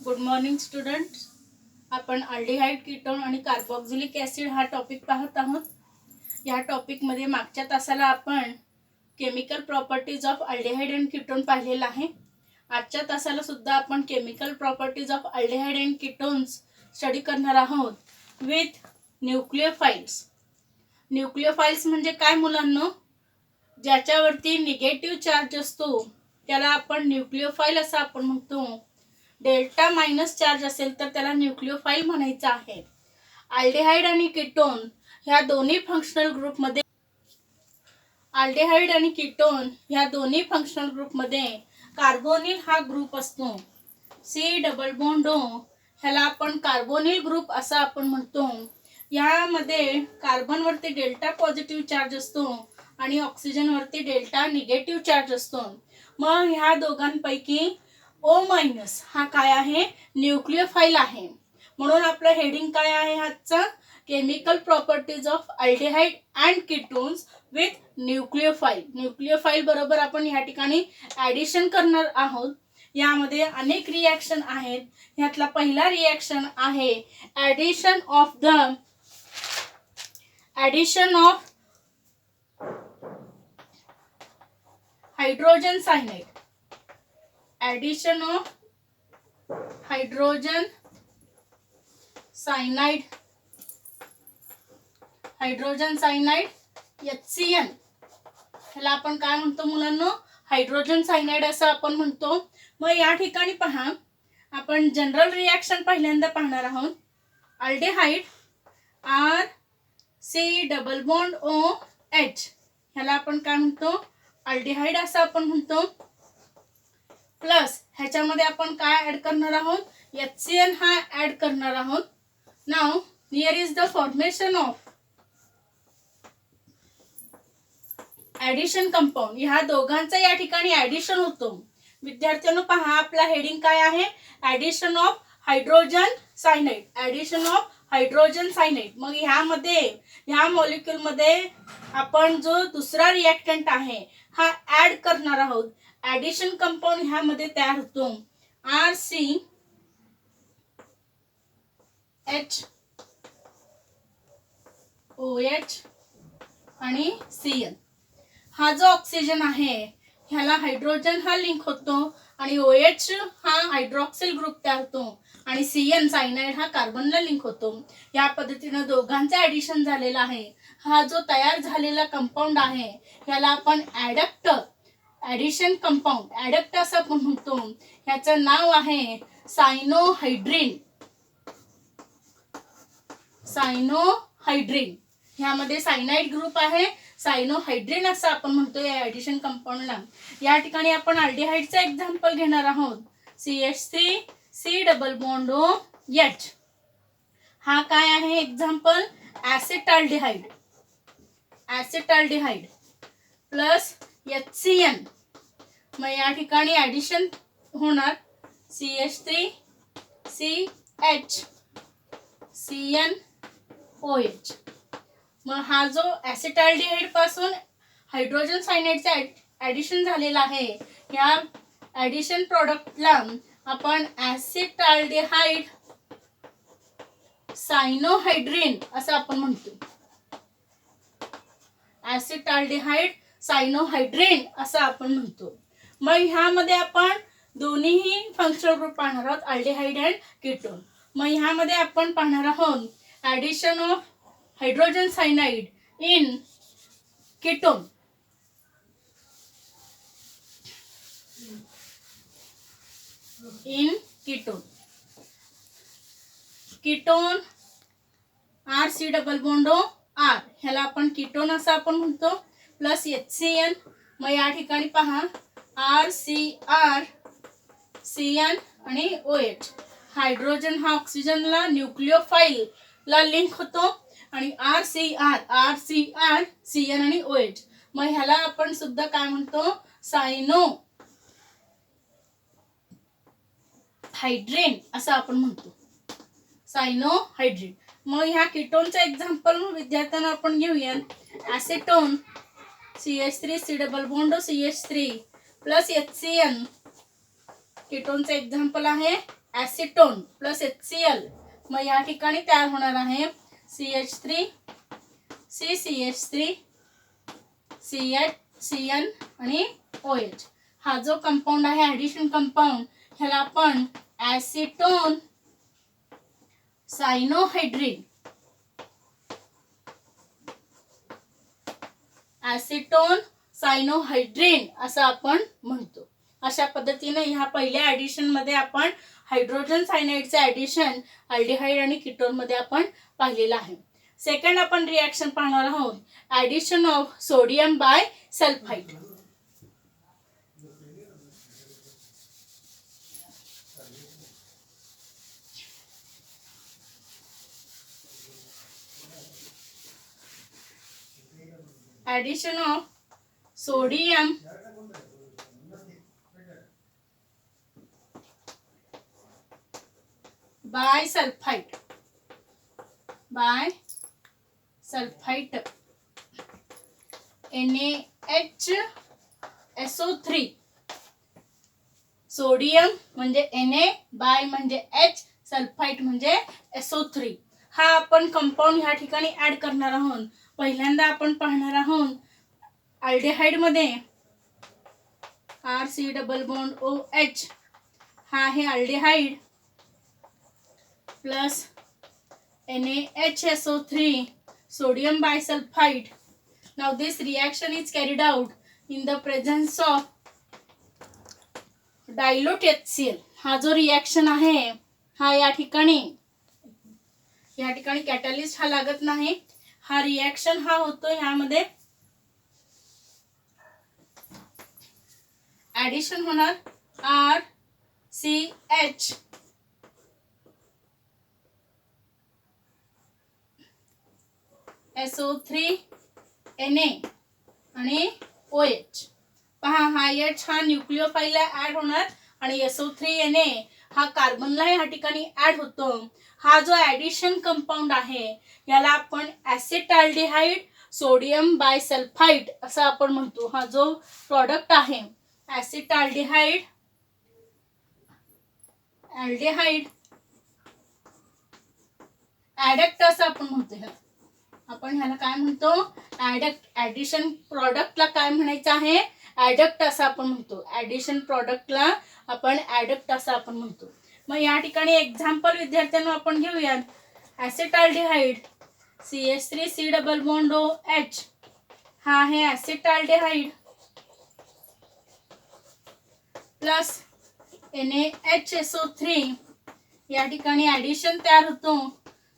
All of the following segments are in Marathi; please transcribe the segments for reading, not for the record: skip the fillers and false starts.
Good morning students. आपण अल्डिहाइड कीटोन आणि कार्बोक्सिलिक ॲसिड हा टॉपिक पाहत आहोत. या टॉपिकमध्ये मागच्या तासाला आपण chemical properties of aldehyde and ketone पाहिलेला आहे. आजच्या तासाला सुद्धा आपण chemical properties of aldehyde and ketones study करणार आहोत विथ न्यूक्लियोफाइल्स. न्यूक्लियोफाइल्स म्हणजे काय मुलांनो? ज्याच्यावरती निगेटिव्ह चार्ज असतो त्याला आपण न्यूक्लियोफाइल असं आपण म्हणतो. डेल्टा मायनस चार्ज असेल तर त्याला न्यूक्लियोफाइल म्हणायचं आहे. अल्डिहाइड आणि कीटोन ह्या दोन्ही फंक्शनल ग्रुपमध्ये कार्बोनिल हा ग्रुप असतो. सी डबल बॉन्ड ओ ह्याला आपण कार्बोनिल ग्रुप असं आपण म्हणतो. यामध्ये कार्बनवरती डेल्टा पॉझिटिव्ह चार्ज असतो आणि ऑक्सिजनवरती डेल्टा निगेटिव्ह चार्ज असतो. मग ह्या दोघांपैकी O मायनस हा काय आहे? न्यूक्लियोफाइल आहे. म्हणून आपलं हेडिंग काय आहे आजचं? Chemical properties of aldehyde and ketones with nucleophile. Nucleophile बरोबर आपण ह्या ठिकाणी ॲडिशन करणार आहोत. यामध्ये अनेक रिॲक्शन आहेत. ह्यातला पहिला रिॲक्शन आहे addition of hydrogen cyanide. Addition of hydrogen cyanide HCN ह्याला आपण काय म्हणतो मुलांनो? हायड्रोजन सायनाइड असं आपण म्हणतो. मग या ठिकाणी पहा, आपण जनरल रिॲक्शन पहिल्यांदा पाहणार आहोत. Aldehyde RC double bond OH ह्याला आपण काय म्हणतो? अल्डिहाइड असं आपण म्हणतो. प्लस ह्याच्यामध्ये आपण काय ऍड करणार आहोत? HCN हा ऍड करणार आहोत. Now here is the formation of addition compound. ह्या दोघांचा या ठिकाणी ऍडिशन होतो. विद्यार्थ्यांनो पहा, आपला हेडिंग काय आहे? Addition of hydrogen cyanide. मग ह्या मॉलिक्यूल मध्ये आपण जो दुसरा रिॲक्टंट आहे हा ऍड करणार आहोत. ऍडिशन कंपाऊंड ह्यामध्ये तयार होतो RCHOH आणि CN. हा जो ऑक्सिजन आहे ह्याला हायड्रोजन हा लिंक होतो आणि OH हा हायड्रॉक्सिल ग्रुप तयार होतो आणि CN सायनाइड हा कार्बनला लिंक होतो. या पद्धतीने दोघांचं ऍडिशन झालेलं आहे. हा जो तयार झालेला कंपाऊंड आहे ह्याला आपण ऍडिशन कंपाऊंड ऍडक्ट असं आपण म्हणतो. ह्याचं नाव आहे सायनोहायड्रिन. ह्यामध्ये सायनाइड ग्रुप आहे. सायनोहायड्रिन असं आपण म्हणतो या ऍडिशन कंपाऊंडला. या ठिकाणी आपण अल्डिहाइडचं एक्झाम्पल घेणार आहोत. CH3 C double bond OH हा काय आहे एक्झाम्पल? ऍसिटाल्डिहाइड plus HCN. मग या ठिकाणी ऍडिशन होणार CH3 CH CnOH. मग हा जो ऍसिटाल्डिहाइड पासून हायड्रोजन सायनाइडचं ऍडिशन झालेला आहे या ऍडिशन प्रोडक्टला आपण ऍसिटाल्डिहाइड सायनोहायड्रिन असं आपण म्हणतो. ऍसिटाल्डिहाइड सायनोहायड्रिन असं आपण म्हणतो. मग ह्यामध्ये आपण दोन्हीही फंक्शनल ग्रुप पाहणार आहोत, अल्डिहाइड अँड कीटोन. मग ह्यामध्ये आपण पाहणार आहोत addition of hydrogen cyanide in ketone. Ketone RC double bond R ह्याला आपण कीटोन असं आपण म्हणतो. Plus HCN. मग या ठिकाणी पहा RCR CN आणि OH. हायड्रोजन हा ऑक्सिजनला न्यूक्लियोफाइल ला लिंक होतो आणि RCR CN आणि OH. मग ह्याला आपण सुद्धा काय म्हणतो? सायनोहायड्रिन असं आपण म्हणतो. सायनोहायड्रिन. मग ह्या कीटोनचं एक्झाम्पल विद्यार्थ्यांना आपण घेऊया. Acetone CH3 C double bond CH3 plus HCN. कीटोनचं एक्झाम्पल आहे ॲसिटोन प्लस HCl, मग या ठिकाणी तयार होणार आहे CH3 CCH3 CN आणि OH. हा जो कंपाऊंड आहे ॲडिशन कंपाऊंड, ह्याला आपण ॲसिटोन सायनोहायड्रिन ॲसिटोन सायनोहायड्रिन असं आपण म्हणतो. अशा पद्धतीने ह्या पहिल्या ॲडिशन मध्ये आपण हायड्रोजन सायनाइडचे ॲडिशन अल्डिहाइड आणि कीटोन मध्ये आपण पाहिलेलं आहे. सेकंड आपण रिॲक्शन पाहणार आहोत addition of sodium bisulphide. Addition of sodium bisulphide NaHSO3. Sodium म्हणजे Na, बाय म्हणजे H, सल्फाइड म्हणजे SO3. हा आपण कंपाऊंड ह्या ठिकाणी ऍड करणार आहोत. पहिल्यांदा आपण पाहणार आहोत अल्डिहाइड मध्ये RC डबल बॉन्ड OH, हा आहे aldehyde plus NaHSO3 sodium bisulfite. Now this reaction is carried out in the presence of dilute HCl. हा जो रिएक्शन आहे हा या ठिकाणी कॅटलिस्ट हा लागत नाही. हा रिएक्शन हा होतो ह्यामध्ये ॲडिशन होणार RCH SO3 Na आणि OH. पहा हा H हा न्यूक्लिओफाईलला ऍड होणार आणि SO3 Na हा कार्बनला या ठिकाणी ऍड होतो. हा जो ॲडिशन कंपाऊंड आहे याला आपण ॲसिटाल्डिहाइड सोडियम बायसल्फाइड असं आपण म्हणतो. हा जो प्रॉडक्ट आहे ॲसिटाल्डिहाइड ॲडक्ट असं आपण म्हणतो. आपण ह्याला काय म्हणतो ॲडक्ट. ॲडिशन प्रॉडक्टला काय म्हणायचं आहे ॲडक्ट असं आपण म्हणतो. ॲडिशन प्रॉडक्टला आपण ॲडक्ट असं आपण म्हणतो. मग या ठिकाणी एक्झाम्पल विद्यार्थ्यांना आपण घेऊयात. ॲसिटाल्डिहाइड CH3C डबल बॉन्ड OH, हा आहे ॲसिटाल्डिहाइड प्लस NaHSO3, या ठिकाणी ॲडिशन तयार होतो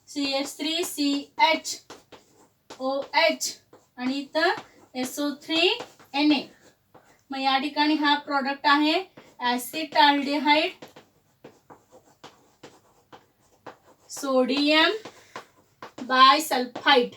CH3CHOH आणि इथं SO3Na. मग या ठिकाणी हा प्रॉडक्ट आहे acetaldehyde sodium bisulphite.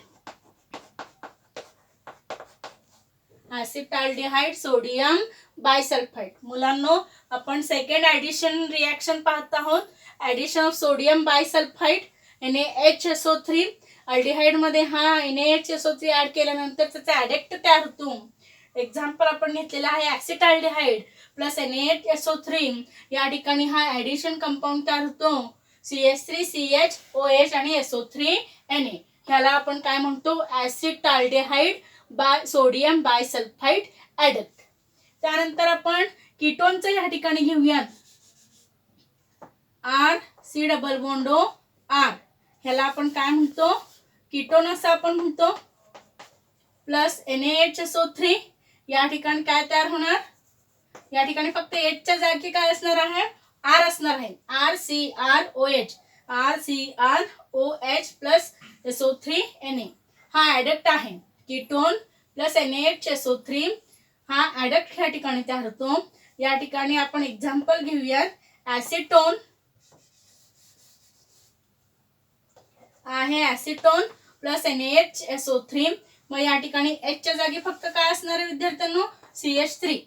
Acetaldehyde sodium bisulphite. मुलांनो आपण सेकंड ॲडिशन रिॲक्शन पाहत आहोत. Addition of sodium bisulphite NaHSO3. Aldehyde मध्ये हा NaHSO3 ऍड केल्यानंतर त्याचा ॲडक्ट तयार होतो. एक्झाम्पल आपण घेतलेला आहे ॲसिटाल्डिहाइड प्लस NaHSO3. या ठिकाणी हा ॲडिशन कंपाऊंड तयार होतो CH3CHOH आणि SO3Na. ह्याला आपण काय म्हणतो ॲसिटाल्डिहाइड बाय सोडियम बायसल्फाइड ॲडक्ट. त्यानंतर आपण कीटोनचं या ठिकाणी घेऊयात. RC डबल बॉन्ड R, ह्याला आपण काय म्हणतो कीटोन असं आपण म्हणतो प्लस NaHSO3. या ठिकाणी काय तयार होणार या ठिकाणी फक्त H च्या जागी काय असणार आहे R असणार आहे. RCROH plus SO3Na. हा ॲडक्ट आहे. कीटोन प्लस NaHSO3 हा ॲडक्ट या ठिकाणी तयार होतो. या ठिकाणी आपण एक्झाम्पल घेऊयात. ॲसिटोन आहे ॲसिटोन प्लस NaHSO3. मग या ठिकाणी H च्या जागी फक्त काय असणार आहे विद्यार्थ्यांनो CH3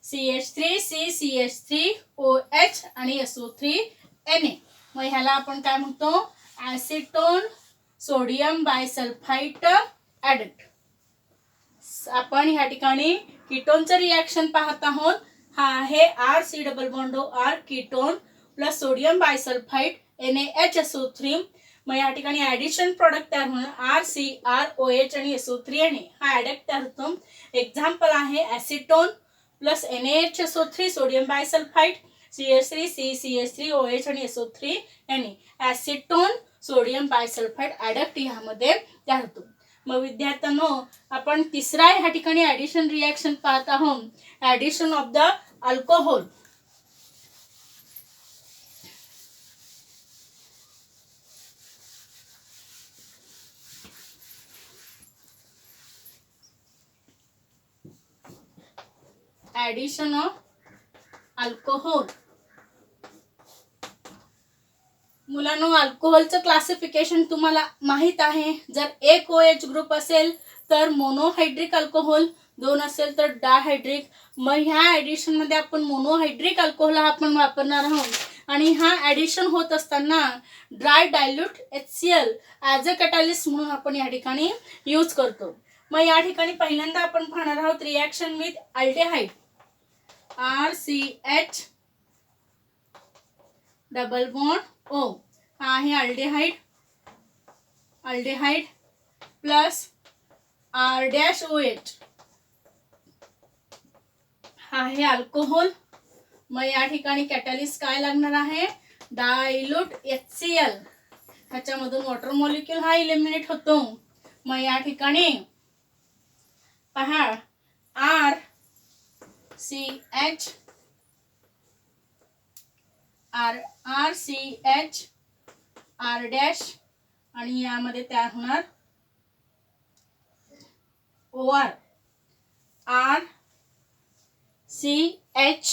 CH3CCH3OH आणि SO3Na. मग ह्याला आपण काय म्हणतो ॲसिटोन सोडियम बायसल्फाइड ॲडक्ट. आपण ह्या ठिकाणी कीटोनचं रिॲक्शन पाहत आहोत. हा आहे RC double bond R ketone plus sodium bisulphite NaHSO3. मग या ठिकाणी ॲडिशन प्रॉडक्ट तयार होणार RCROH आणि SO3 Na हा ॲडक्ट तयार होतो. एक्झाम्पल आहे acetone plus NaHSO3 sodium bisulphite CH3 CCH3 OH आणि SO3 Na acetone sodium bisulphite adduct यामध्ये तयार होतो. मग विद्यार्थ्यांनो आपण तिसरा ह्या ठिकाणी ॲडिशन रिॲक्शन पाहत आहोत, addition of the alcohol. Addition of alcohol. मुलांनो अल्कोहोलचं क्लासिफिकेशन तुम्हाला माहित आहे. जर एक OH ग्रुप असेल तर मोनोहायड्रिक अल्कोहोल, 2 असेल तर डायहायड्रिक. मग ह्या ॲडिशन मध्ये आपण मोनोहायड्रिक अल्कोहोल हा आपण वापरणार आहोत आणि हा ॲडिशन होत असताना dry dilute HCl as a catalyst म्हणून आपण या ठिकाणी यूज करतो. मग या ठिकाणी पहिल्यांदा आपण पाहणार आहोत reaction with aldehyde RCH double bond O हा आहे अल्डेहाइड. अल्डेहाइड प्लस R-OH हा आहे अल्कोहोल. मग या ठिकाणी कॅटलिस्ट काय लागणार आहे, डायल्यूट HCl. ह्याच्यामधून वॉटर मॉलिक्यूल हा इलिमिनेट होतो. मग या ठिकाणी पहा RCH R' आणि यामध्ये तयार होणार OR RCH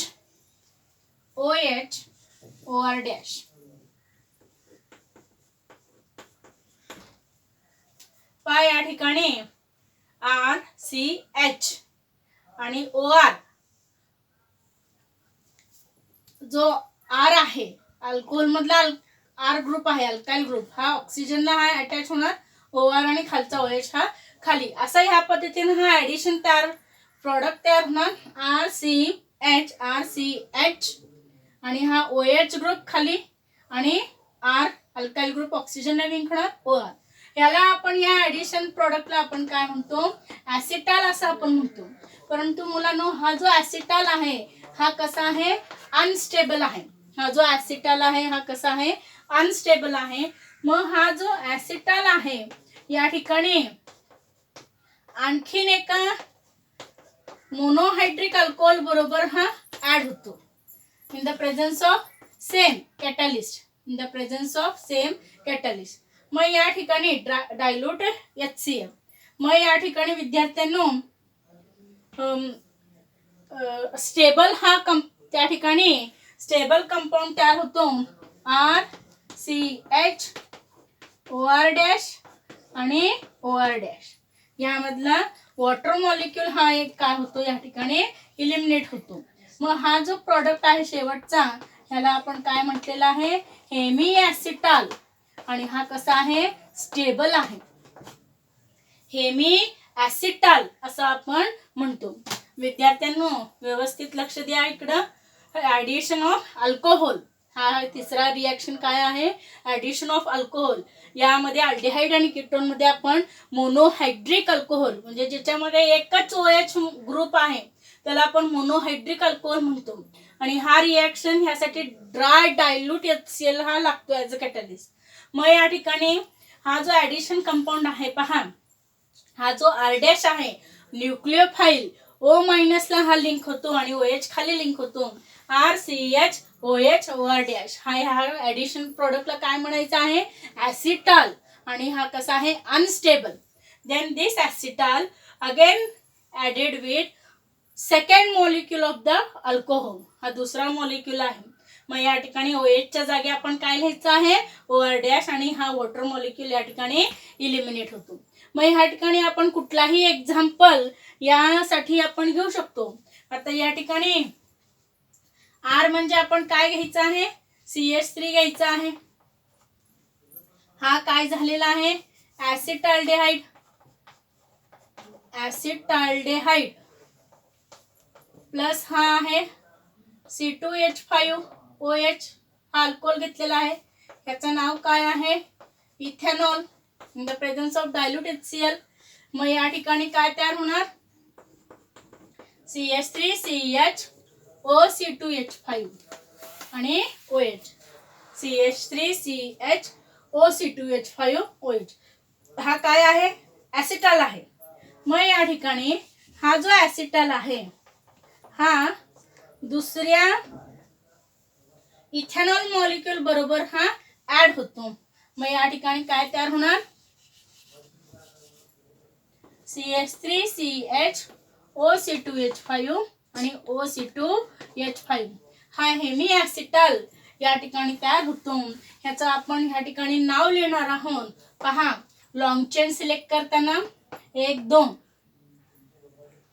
OH OR'. पहा या ठिकाणी RCH आणि OR जो R आहे अल्कोहोल मधला R ग्रुप आहे, अल्काइल ग्रुप, हा ऑक्सिजनला हा अटॅच होणार, OR आणि खालचा OH हा खाली. असा ह्या पद्धतीने हा ॲडिशन तयार प्रॉडक्ट तयार होणार. RCH आणि हा OH ग्रुप खाली आणि R अल्काइल ग्रुप ऑक्सिजनला लिंक होणार OR. याला आपण या ॲडिशन प्रॉडक्टला आपण काय म्हणतो, ॲसिटाल असं आपण म्हणतो. परंतु मुलांनो हा जो ॲसिटाल आहे हा कसा आहे, अनस्टेबल आहे. हा जो ॲसिटाल आहे हा कसा आहे, अनस्टेबल आहे. मग हा जो ॲसिटाल आहे या ठिकाणी आणखीन एका मोनोहायड्रिक अल्कोहोल बरोबर हा ऍड होतो in the presence of same catalyst. In the presence of same catalyst. मग या ठिकाणी डायल्यूट HCl. मग या ठिकाणी विद्यार्थ्यांनो स्टेबल हा त्या ठिकाणी स्टेबल कंपाऊंड तयार होतो RCH OR' आणि OR'. यामधला वॉटर मॉलिक्यूल हा एक काय होतो या ठिकाणी इलिमिनेट होतो. मग हा जो प्रॉडक्ट आहे शेवटचा ह्याला आपण काय म्हटलेला आहे, हेमी ॲसिटाल. आणि हा कसा आहे, स्टेबल आहे. हेमी ॲसिटाल असं आपण म्हणतो. विद्यार्थ्यांनो व्यवस्थित लक्ष द्या इकडं. ॲडिशन ऑफ अल्कोहोल हा तिसरा रिॲक्शन काय आहे, ॲडिशन ऑफ अल्कोहोल. यामध्ये अल्डेहाइड आणि कीटोन मध्ये आपण मोनोहायड्रिक अल्कोहोल म्हणजे ज्याच्यामध्ये एकच OH ग्रुप आहे त्याला आपण मोनोहायड्रिक अल्कोहोल म्हणतो. आणि हा रिॲक्शन ह्यासाठी ड्राय डायल्यूट HCl हा लागतो ॲज अ कॅटलिस्ट. मग या ठिकाणी हा जो ॲडिशन कंपाऊंड आहे पहा, हा जो R' आहे न्यूक्लियोफाइल O- ला हा लिंक होतो आणि OH खाली लिंक होतो RCH OH OR'. ह्या ॲडिशन प्रोडक्टला काय म्हणायचं आहे, ॲसिटाल. आणि हा कसा आहे, unstable. Then this acetal again added with second molecule of the alcohol. हा दुसरा मॉलिक्यूल आहे. मग या ठिकाणी OH च्या जागी आपण काय लिहायचं आहे, OR' आणि हा वॉटर मॉलिक्यूल या ठिकाणी इलिमिनेट होतो. मग ह्या ठिकाणी आपण कुठलाही एक्झाम्पल यासाठी आपण घेऊ शकतो. आता या ठिकाणी R म्हणजे आपण काय घ्यायचं आहे, CH3 घ्यायचा आहे. हा काय झालेला आहे, ॲसिटाल्डेहाइड. ॲसिटाल्डेहाइड प्लस हा आहे C2H5OH हा अल्कोहोल घेतलेला आहे, ह्याचं नाव काय आहे, ethanol in the presence of dilute HCl. मग या ठिकाणी काय तयार होणार, CH3CHOC2H5 आणि OH, CH3CHOC2H5OH. हा काय आहे, ऍसिटल आहे. मग या ठिकाणी हा जो ऍसिटल आहे हा दुसऱ्या इथेनॉल मॉलिक्यूल बरोबर हा ऍड होतो. मग या ठिकाणी काय तयार होणार, CH3CHOC2H5 आणि OC2H5. हा हेमी ऍसिटल या ठिकाणी तयार होतो. ह्याचं आपण ह्या ठिकाणी नाव लिहिणार आहोत. पहा, लॉंग चेन सिलेक्ट करताना 1 2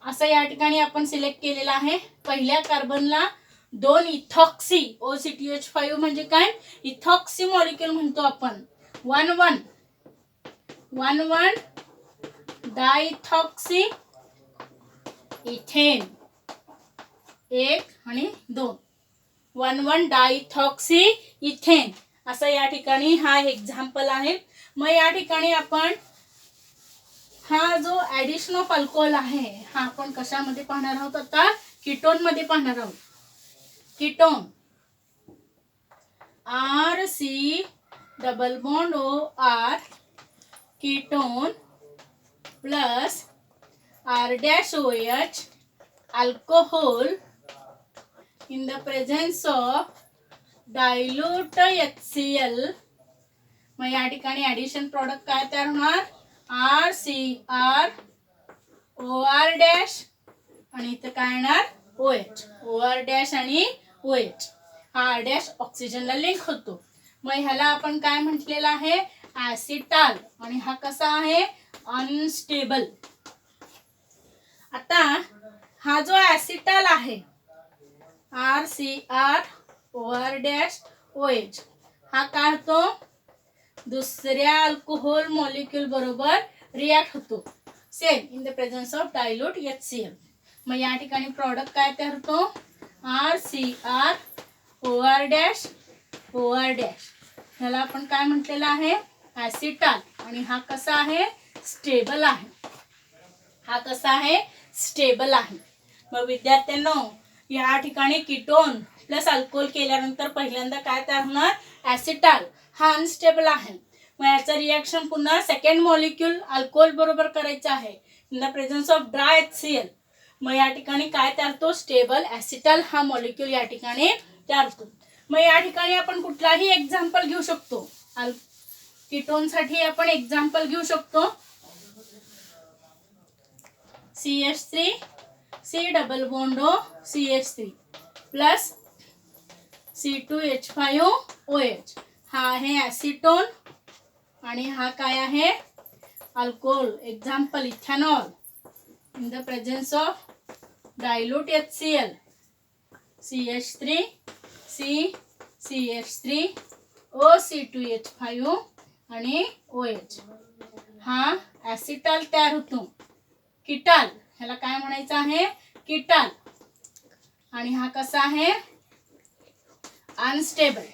असं या ठिकाणी आपण सिलेक्ट केलेलं आहे. पहिल्या कार्बनला 2 इथॉक्सी, OC2H5 म्हणजे काय, इथॉक्सी मॉलिक्यूल म्हणतो आपण. 1 1 1 1 डायथॉक्सी इथेन, 1 आणि 2, 1 1 डायथॉक्सी इथेन. असं या ठिकाणी हा एक्झाम्पल आहे. मग या ठिकाणी आपण हा जो ऍडिशन ऑफ अल्कोहोल आहे हा आपण कशामध्ये पाहणार आहोत, आता कीटोन मध्ये पाहणार आहोत. Ketone RC≡OR ketone plus R-OH alcohol in the presence of dilute HCl. मग या ठिकाणी ऍडिशन प्रोडक्ट काय तयार होणार, RCr आणि इथं काय येणार, OH, OR- आणि OH. हा R- ऑक्सिजनला लिंक होतो. मग ह्याला आपण काय म्हटलेलं आहे, ऍसिटाल. आणि हा कसा आहे, अनस्टेबल. आता हा जो ऍसिटाल आहे RCr≡OR-OH हा काय होतो, दुसऱ्या अल्कोहोल मॉलिक्यूल बरोबर रिॲक्ट होतो, same in the presence of dilute HCl. मग या ठिकाणी प्रॉडक्ट काय तयार होतो, RCr≡OR-OR. ह्याला आपण काय म्हटलेलं आहे, ऍसिटाल. आणि हा कसा आहे, स्टेबल आहे. हा कसा आहे, स्टेबल आहे. मग विद्यार्थ्यांनो, या ठिकाणी कीटोन प्लस अल्कोहोल केल्यानंतर पहिल्यांदा काय तयार होणार, ऍसिटाल. हा अनस्टेबल आहे. मग याचं रिॲक्शन पुन्हा सेकंड मॉलिक्यूल अल्कोहोल बरोबर करायचं आहे in the presence of dry HCl. मग या ठिकाणी काय तयार होतो, स्टेबल ऍसिटाल हा मॉलिक्यूल या ठिकाणी तयार होतो. मग या ठिकाणी आपण कुठलाही एक्झाम्पल घेऊ शकतो. कीटोन साठी आपण एक्झाम्पल घेऊ शकतो, CH3 C≡CH3 प्लस C2H5OH. हा आहे ऍसिटोन आणि हा काय आहे, alcohol. Example ethanol in the presence of dilute HCl, CH3 CH3OC2H5 आणि OH. हा ऍसिटाल तयार होतो, कीटाल. ह्याला काय म्हणायचं आहे, कीटाल. आणि हा कसा आहे, अनस्टेबल.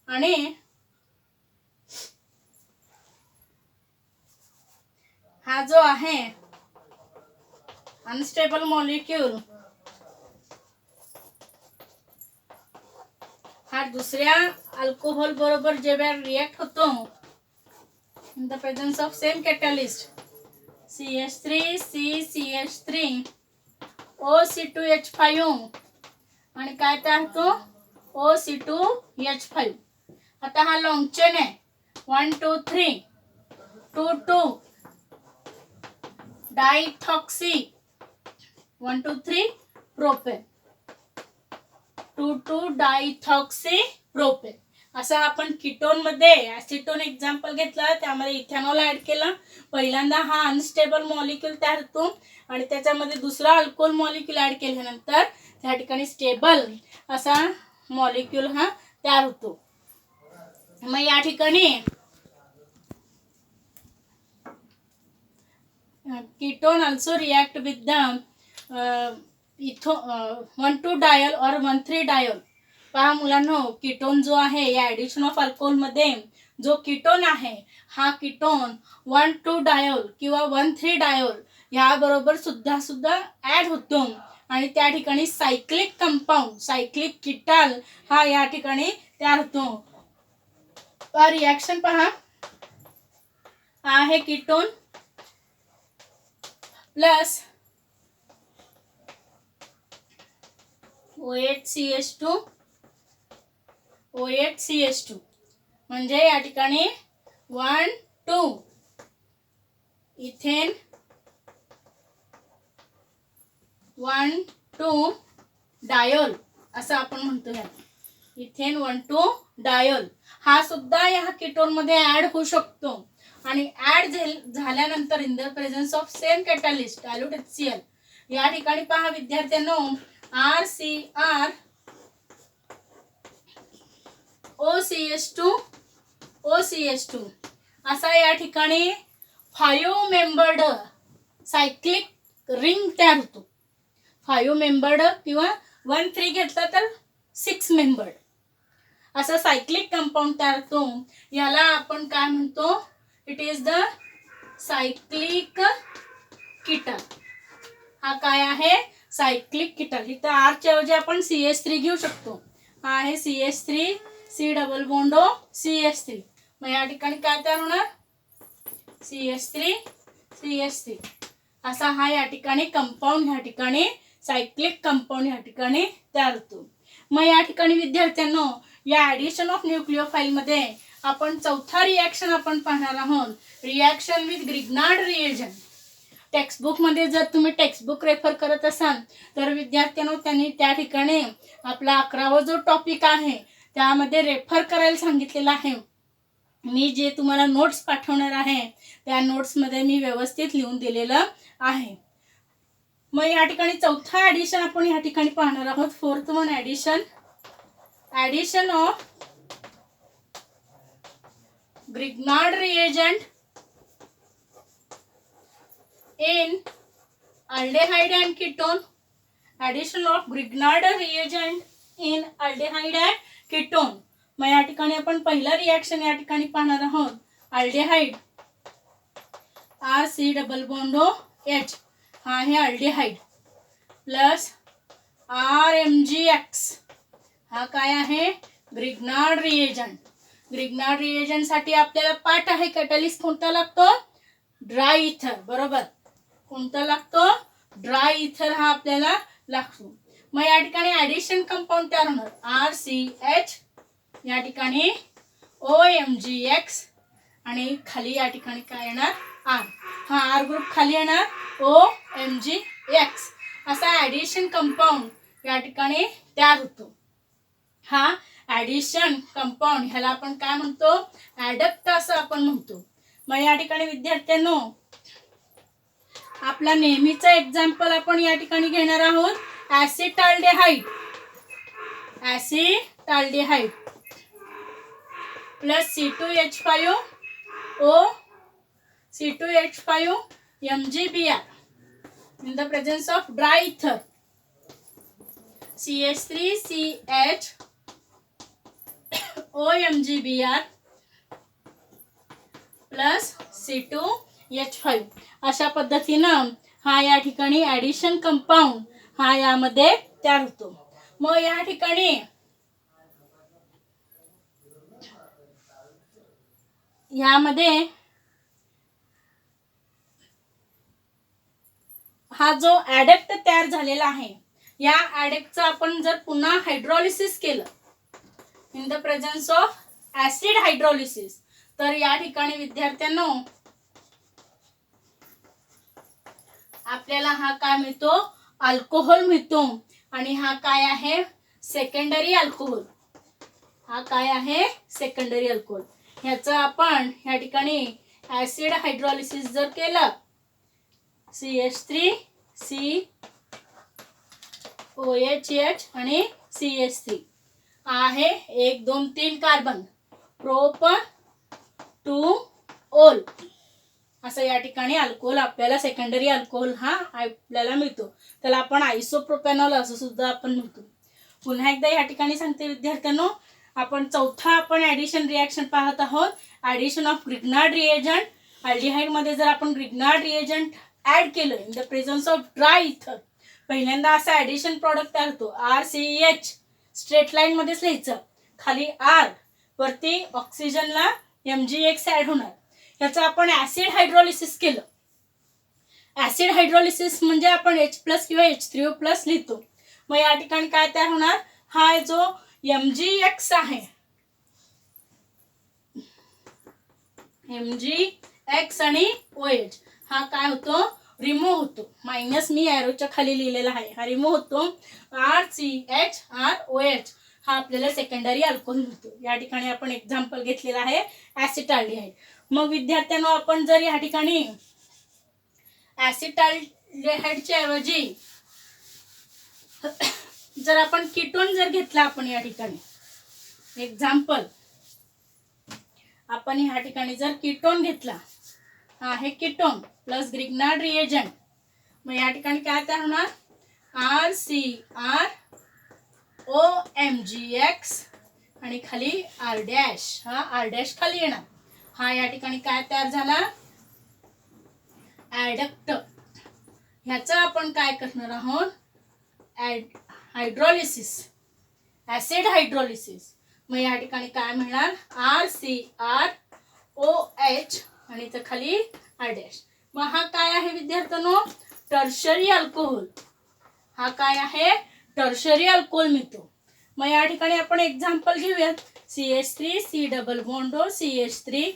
आणि हा जो आहे अनस्टेबल मॉलिक्यूल हा दुसऱ्या अल्कोहोल बरोबर जेव्हा रिॲक्ट होतो in the presence of same catalyst, CH3CCH3OC2H5 आणि काय तयार होतो, OC2H5. आता हा लॉंग चेन आहे, 1 2 3 2 2 डायथॉक्सी 1 2 3 प्रोपेन 2 2 डायथॉक्सी प्रोपेन. असं आपण कीटोन मध्ये ऍसिटोन एक्झाम्पल घेतला, त्यामध्ये इथेनॉल ऍड केला. पहिल्यांदा हा अनस्टेबल मॉलिक्यूल तयार होतो आणि त्याच्यामध्ये दुसरा अल्कोहोल मॉलिक्यूल ऍड केल्यानंतर त्या ठिकाणी स्टेबल असा मॉलिक्यूल हा तयार होतो. मग या ठिकाणी ketone also react with the इथो 1,2 dial और 1,3 डायल. पहा मुलांनो, कीटोन जो आहे या ॲडिशन ऑफ अल्कोहोलमध्ये जो कीटोन आहे हा कीटोन 1,2 डायल किंवा 1,3 डायल याबरोबर सुद्धा ॲड होतो आणि त्या ठिकाणी सायक्लिक कंपाऊंड सायक्लिक कीटाल हा या ठिकाणी तयार होतो. रिॲक्शन पहा, आहे कीटोन प्लस OHCH2 OHCH2 म्हणजे या ठिकाणी 1 2 इथेन 1 2 डायल असं आपण म्हणतो. या इथेन 1 2 डायल हा सुद्धा या कीटोन मध्ये ऍड होऊ शकतो आणि ऍड झाल्यानंतर in the presence of same catalyst dilute HCl या ठिकाणी पहा विद्यार्थ्यांनो RCr OCH2 असा या ठिकाणी 5 मेंबर्ड सायक्लिक रिंग तयार होतो. 5 मेंबर्ड किंवा 1,3 घेतला तर 6 मेंबर्ड असा सायक्लिक कंपाऊंड तयार होतो. याला आपण काय म्हणतो, इट इज द सायक्लिक कीटल. हा काय आहे, सायक्लिक कीटल. इथं R च्या ऐवजी आपण CH3 घेऊ शकतो. हा आहे CH3 C double bond O CH3. मग या ठिकाणी काय तयार होणार, CH3 असा हा या ठिकाणी कंपाऊंड या ठिकाणी सायक्लिक कंपाऊंड या ठिकाणी तयार होतो. मग या ठिकाणी विद्यार्थ्यांनो या ॲडिशन ऑफ न्यूक्लिओफाइल मध्ये आपण चौथा रिॲक्शन आपण पाहणार आहोत, reaction with Grignard reagent. Textbook मध्ये जर तुम्ही टेक्स्टबुक रेफर करत असाल तर विद्यार्थ्यांनो त्यांनी त्या ठिकाणी आपला 11वा जो टॉपिक आहे त्यामध्ये रेफर करायला सांगितलेला आहे. मी जे तुम्हाला नोट्स पाठवणार आहे त्या नोट्समध्ये मी व्यवस्थित लिहून दिलेलं आहे. मग या ठिकाणी चौथा ॲडिशन आपण या ठिकाणी पाहणार आहोत. Fourth one addition of Grignard reagent in aldehyde and ketone. Addition of Grignard reagent in aldehyde and ketone. मग या ठिकाणी आपण पहिला रिॲक्शन या ठिकाणी पाहणार आहोत. Aldehyde RC double bond OH हा आहे अल्डेहाइड प्लस RMgX हा काय आहे, ग्रिग्नार्ड रिएजंट. ग्रिग्नार्ड रिएजंट साठी आपल्याला पाठ आहे कॅटलिस्ट कोणता लागतो, ड्राय इथर. बरोबर, कोणता लागतो, ड्राय इथर हा आपल्याला लागतो. मग या ठिकाणी ॲडिशन कंपाऊंड तयार होणार RCH या ठिकाणी OMgX आणि खाली या ठिकाणी काय येणार R. हा R ग्रुप खाली येणार OMgX असा ॲडिशन कंपाऊंड या ठिकाणी तयार होतो. हा ॲडिशन कंपाऊंड ह्याला आपण काय म्हणतो, ॲडप्ट असं आपण म्हणतो. मग या ठिकाणी विद्यार्थ्यांनो आपला नेहमीचा एक्झाम्पल आपण या ठिकाणी घेणार आहोत, ॲसिटाल्डेहाइड plus C2H5O MgBr in the presence of dry ether. CH3CH OMgBr plus C2H5 अशा पद्धतीनं हा या ठिकाणी ॲडिशन कंपाऊंड हा यामध्ये तयार होतो. मग या ठिकाणी यामध्ये हा जो ॲडक्ट तयार झालेला आहे या ॲडक्टचं आपण जर पुन्हा हायड्रॉलिसिस केलं in the presence of acid hydrolysis तर या ठिकाणी विद्यार्थ्यांनो आपल्याला हा काय मिळतो, अल्कोहोल मिळतो. आणि हा काय आहे, सेकंडरी अल्कोहोल. हा काय आहे, सेकंडरी अल्कोहोल. ह्याचं आपण या ठिकाणी ॲसिड हायड्रॉलिसिस जर केलं CH3COHH आणि CH3 आहे 1 2 3 कार्बन प्रोप 2 ओल असं या ठिकाणी अल्कोहोल आपल्याला सेकंडरी अल्कोहोल हा आपल्याला मिळतो. त्याला आपण आयसोप्रोपॅनॉल असं सुद्धा आपण म्हणतो. पुन्हा एकदा या ठिकाणी सांगते विद्यार्थ्यांनो, आपण चौथा आपण ॲडिशन रिॲक्शन पाहत आहोत. Addition of Grignard reagent. अल्डिहाइडमध्ये जर आपण ग्रिग्नार्ड रिएजंट ॲड केलं in the presence of dry ether, पहिल्यांदा असा ॲडिशन प्रॉडक्ट तयार होतो. RCH स्ट्रेट लाईनमध्येच लिहायचं, खाली R, वरती ऑक्सिजनला MgX ॲड होणार. याचं आपण ॲसिड हायड्रोलिसिस केलं. ॲसिड हायड्रोलिसिस म्हणजे आपण H+ किंवा H3O+ लिहितो. मग या ठिकाणी काय तयार होणार, हा जो MgX आहे, MgX आणि OH हा काय होतो, रिमूव्ह होतो. मायनस मी ॲरोच्या खाली लिहिलेला आहे, हा रिमूव्ह होतो. RCHROH हा आपल्याला सेकंडरी अल्कोहोल मिळतो. या ठिकाणी आपण एक्झाम्पल घेतलेला आहे ॲसिटाल्डिहाइड. मग विद्यार्थ्यांनो, आपण जर या ठिकाणी ॲसिटाल्डिहाइडच्या ऐवजी जर आपण कीटोन जर घेतला, आपण या ठिकाणी एक्झाम्पल, आपण ह्या ठिकाणी जर कीटोन घेतला, हा आहे कीटोन प्लस ग्रिग्नार्ड रिएजंट, मग या ठिकाणी काय तयार होणार, RCROMgX आणि खाली R', हा R' खाली येणार. हा या ठिकाणी काय तयार झाला, ॲडक्ट. ह्याचं आपण काय करणार आहोत, हायड्रोलिसिस, ॲसिड हायड्रोलिसिस. मग या ठिकाणी काय मिळणार, RCROH आणि इथं खाली R'. मग हा काय आहे विद्यार्थ्यांनो, टर्शरी अल्कोहोल. हा काय आहे, टर्शरी अल्कोहोल मिळतो. मग या ठिकाणी आपण एक्झाम्पल घेऊयात. CH3 C double bond O CH3,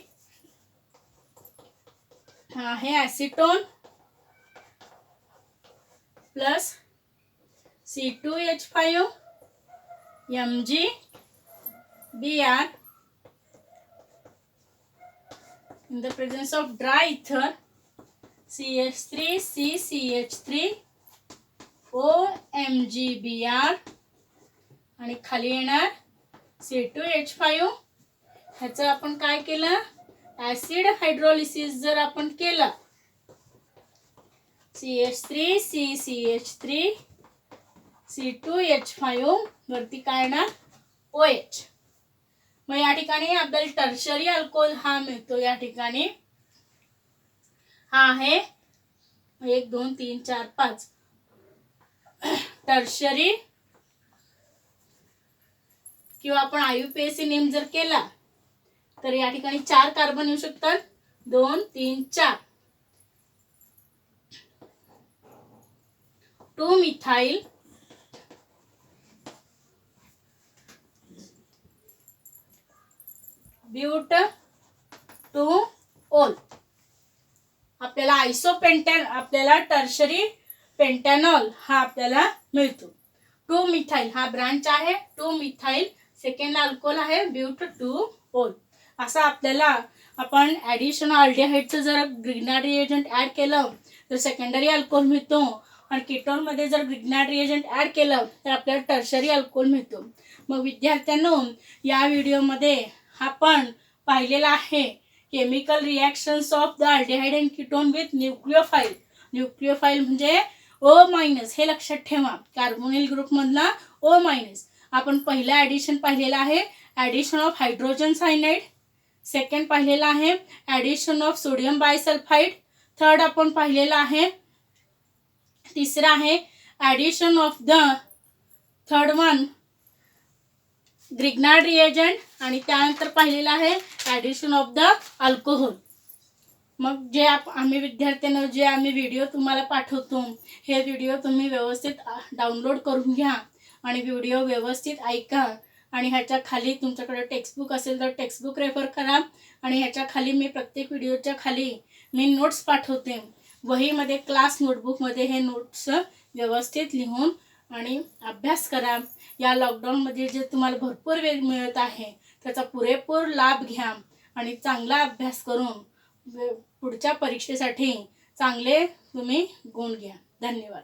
हा आहे acetone plus C2H5 MgBr in the presence of dry ether, CH3 CCH3 OMgBr आणि खाली येणार C2H5. ह्याचं आपण काय केलं, ॲसिड हायड्रोलिसिस जर आपण केलं, CH3 CCH3 C2H5 वरती काय येणार, OH. मग या ठिकाणी आपल्याला टर्शरी अल्कोहोल हा मिळतो. या ठिकाणी हा आहे 1 2 3 4 5 टर्शरी, किंवा आपण IUPAC नेम जर केला तर या ठिकाणी 4 कार्बन येऊ शकतात, 2 3 4. 2 मिथाइल ब्यूटॅनॉल. आपल्याला आयसोपेंटॅन, आपल्याला टर्शरी पेंटॅनॉल हा आपल्याला मिळतो. 2 मिथाइल हा ब्रांच आहे, 2 मिथाइल सेकंड अल्कोहोल आहे ब्यूटॅनॉल. असं आपल्याला आपण ॲडिशन अल्डिहाइडचं जर ग्रिग्नार्ड रिएजंट ॲड केलं तर सेकंडरी अल्कोहोल मिळतो, आणि कीटोनमध्ये जर ग्रिग्नार्ड रिएजंट ॲड केलं तर आपल्याला टर्शरी अल्कोहोल मिळतो. मग विद्यार्थ्यांनो, या व्हिडिओमध्ये आपण पाहिलेला आहे chemical reactions of the aldehyde and ketone with nucleophile. Nucleophile म्हणजे O-, हे लक्षात ठेवा, कार्बोनिल ग्रुपमधला O-. आपण पहिला ॲडिशन पाहिलेला आहे addition of hydrogen cyanide, second पाहिलेला आहे addition of sodium bisulphide, third आपण पाहिलेला आहे, तिसरा आहे addition of the third one Grignard reagent, आणि त्यानंतर पाहिलेला आहे ॲडिशन ऑफ द अल्कोहोल. मग जे आम्ही विद्यार्थ्यांना जे आम्ही व्हिडिओ तुम्हाला पाठवतो, हे व्हिडिओ तुम्ही व्यवस्थित डाउनलोड करून घ्या आणि व्हिडिओ व्यवस्थित ऐका. आणि ह्याच्या खाली तुमच्याकडे टेक्स्टबुक असेल तर टेक्स्टबुक रेफर करा, आणि ह्याच्या खाली मी प्रत्येक व्हिडिओच्या खाली मी नोट्स पाठवते. वहीमध्ये क्लास नोटबुकमध्ये हे नोट्स व्यवस्थित लिहून आणि अभ्यास करा. या लॉकडाऊनमध्ये जे तुम्हाला भरपूर वेळ मिळत आहे त्याचा पुरेपूर लाभ घ्या आणि चांगला अभ्यास करून पुढच्या परीक्षेसाठी चांगले तुम्ही गुण घ्या. धन्यवाद.